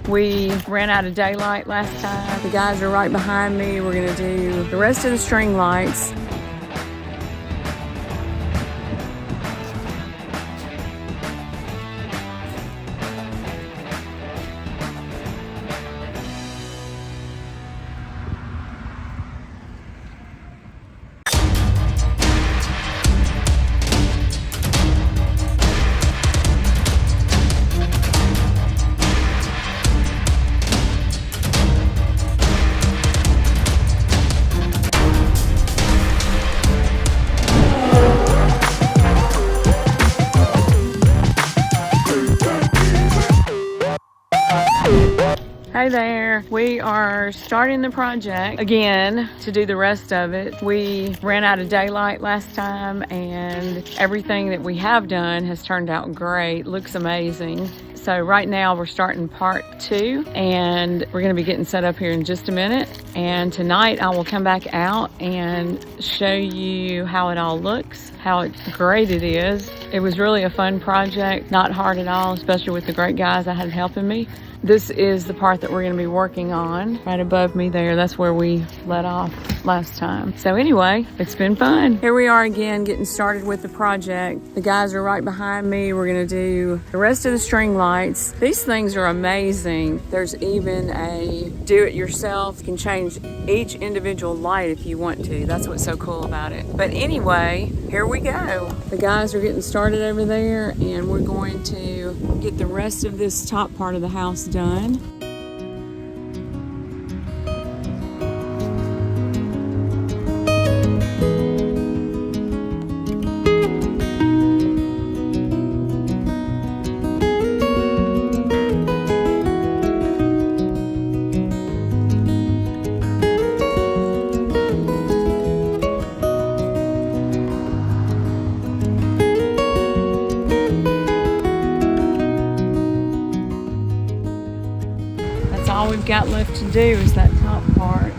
We ran out of daylight last time. The guys are right behind me. We're gonna do the rest of the string lights. Hey there, we are starting the project again to do the rest of it. We ran out of daylight last time and everything that we have done has turned out great, looks amazing. So right now we're starting part 2 and we're gonna be getting set up here in just a minute. And tonight I will come back out and show you how it all looks, how great it is. It was really a fun project, not hard at all, especially with the great guys I had helping me. This is the part that we're gonna be working on right above me there. That's where we let off last time. So anyway, it's been fun. Here we are again, getting started with the project. The guys are right behind me. We're gonna do the rest of the string lights. These things are amazing. There's even a do-it-yourself. You can change each individual light if you want to. That's what's so cool about it. But anyway, here we go. The guys are getting started over there and we're going to get the rest of this top part of the house done. All we've got left to do is that top part,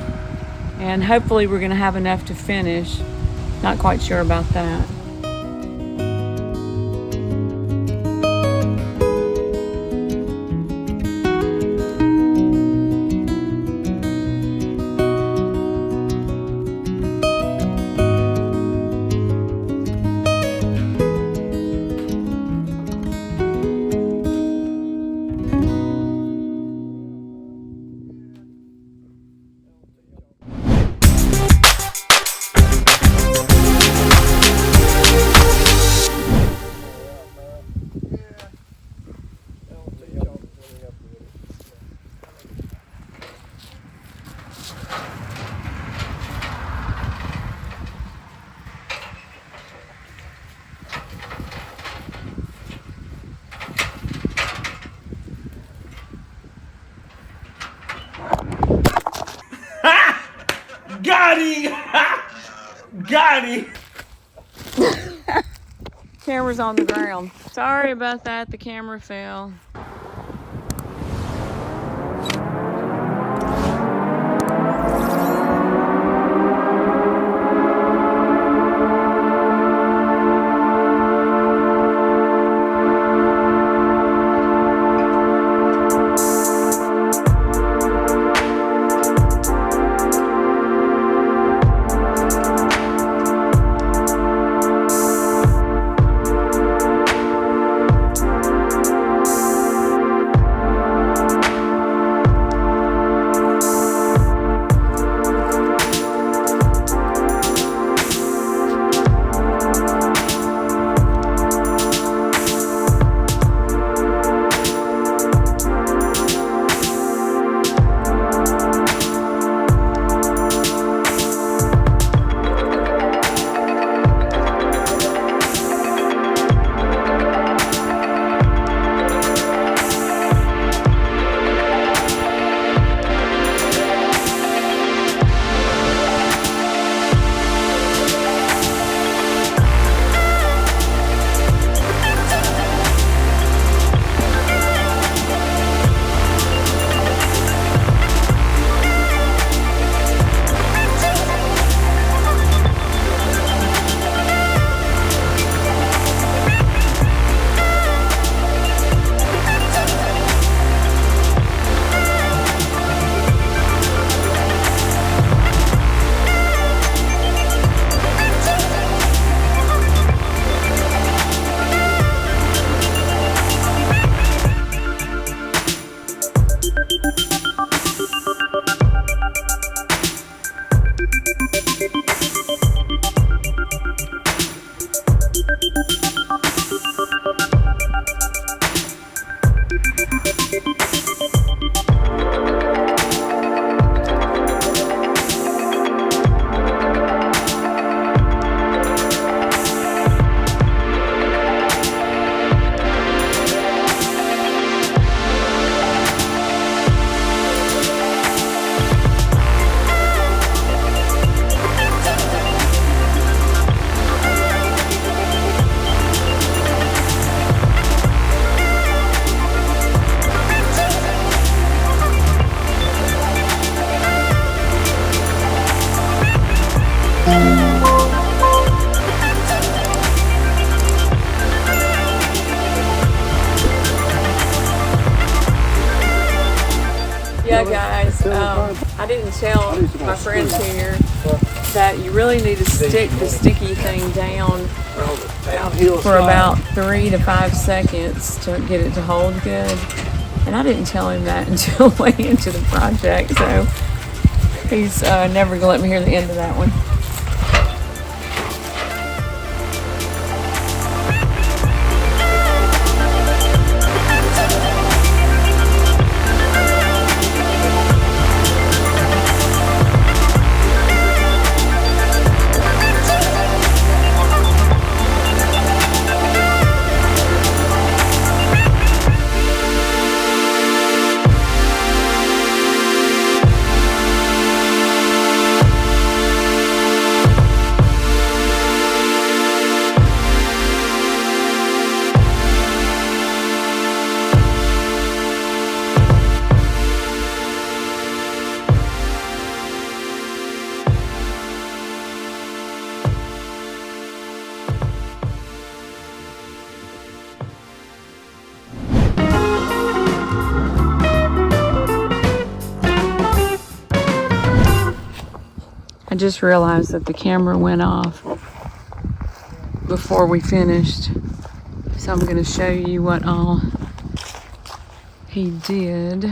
and hopefully we're going to have enough to finish. Not quite sure about that. Got him! Camera's on the ground. Sorry about that, the camera fell. yeah, guys, I didn't tell my friends here that you really need to stick the sticky thing down for about 3 to 5 seconds to get it to hold good. And I didn't tell him that until way into the project, so he's never gonna let me hear the end of that one. I just realized that the camera went off before we finished, so I'm going to show you what all he did.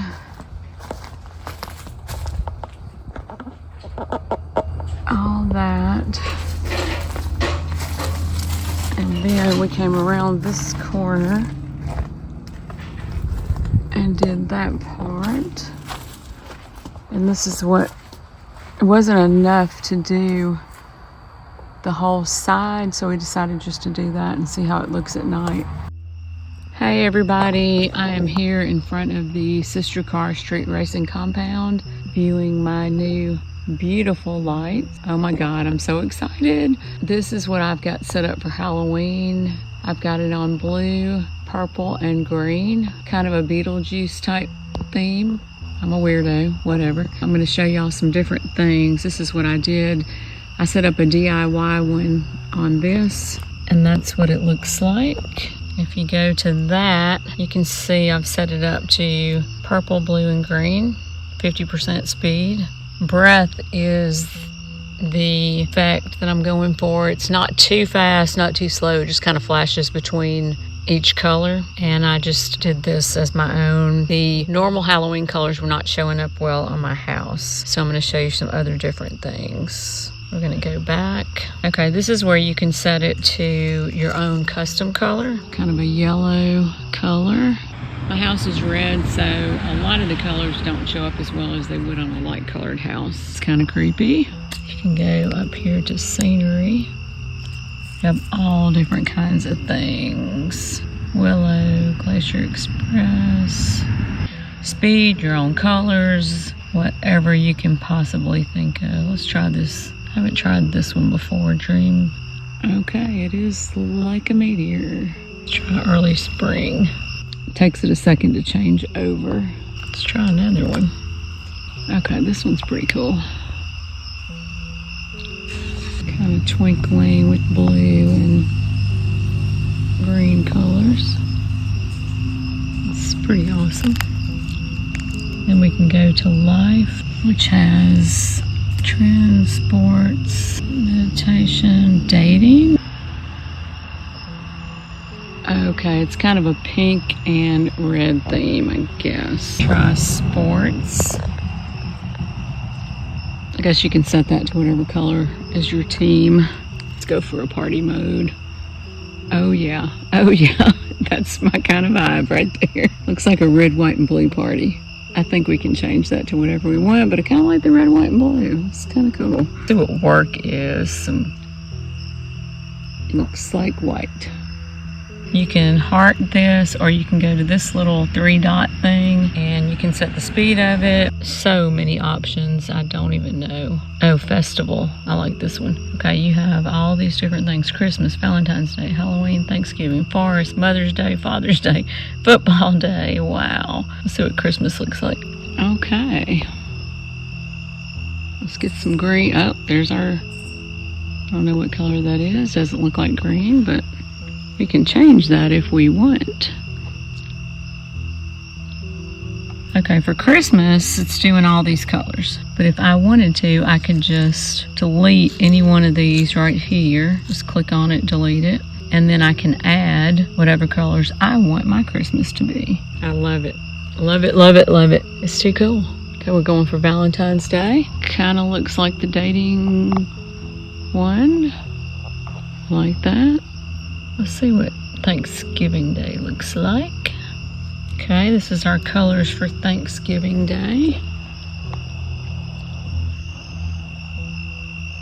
All that, and then we came around this corner and did that part, and this is what it wasn't enough to do the whole side, so we decided just to do that and see how it looks at night. Hey everybody, I am here in front of the Sistercar Streetracing compound viewing my new beautiful lights. Oh my god, I'm so excited. This is what I've got set up for Halloween. I've got it on blue, purple, and green, kind of a Beetlejuice type theme. I'm a weirdo, whatever. I'm going to show y'all some different things. This is what I did. I set up a DIY one on this, and that's what it looks like. If you go to that, you can see I've set it up to purple, blue, and green, 50% speed. Breath is the effect that I'm going for. It's not too fast, not too slow. It just kind of flashes between each color, and I just did this as my own. The normal Halloween colors were not showing up well on my house, so I'm going to show you some other different things. We're going to go back. Okay, this is where you can set it to your own custom color, kind of a yellow color. My house is red, so a lot of the colors don't show up as well as they would on a light colored house. It's kind of creepy. You can go up here to scenery. You have all different kinds of things. Willow, Glacier Express, speed, your own colors, whatever you can possibly think of. Let's try this. I haven't tried this one before, Dream. Okay, it is like a meteor. Let's try early spring. It takes it a second to change over. Let's try another one. Okay, this one's pretty cool. Kind of twinkling with blue and green colors. It's pretty awesome. Then we can go to life, which has trends, sports, meditation, dating. Okay, it's kind of a pink and red theme, I guess. Try sports. I guess you can set that to whatever color is your team. Let's go for a party mode. Oh yeah, that's my kind of vibe right there. Looks like a red, white, and blue party. I think we can change that to whatever we want, but I kind of like the red, white, and blue. It's kind of cool. See what work is. Looks like white. You can heart this, or you can go to this little 3-dot thing and you can set the speed of it. So many options, I don't even know. Oh, festival, I like this one. Okay, you have all these different things. Christmas, Valentine's Day, Halloween, Thanksgiving, Forest, Mother's Day, Father's Day, Football Day. Wow, let's see what Christmas looks like. Okay, let's get some green. Oh, there's our, I don't know what color that is. Doesn't look like green, but we can change that if we want. Okay, for Christmas, it's doing all these colors. But if I wanted to, I could just delete any one of these right here. Just click on it, delete it. And then I can add whatever colors I want my Christmas to be. I love it. Love it, love it, love it. It's too cool. Okay, we're going for Valentine's Day. Kind of looks like the dating one. Like that. Let's see what Thanksgiving Day looks like. Okay, this is our colors for Thanksgiving Day.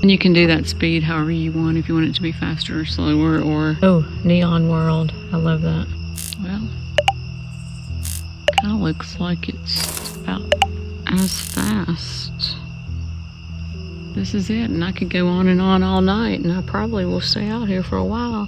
And you can do that speed however you want, if you want it to be faster or slower, or... Oh, Neon World. I love that. Well, kind of looks like it's about as fast. This is it, and I could go on and on all night, and I probably will stay out here for a while.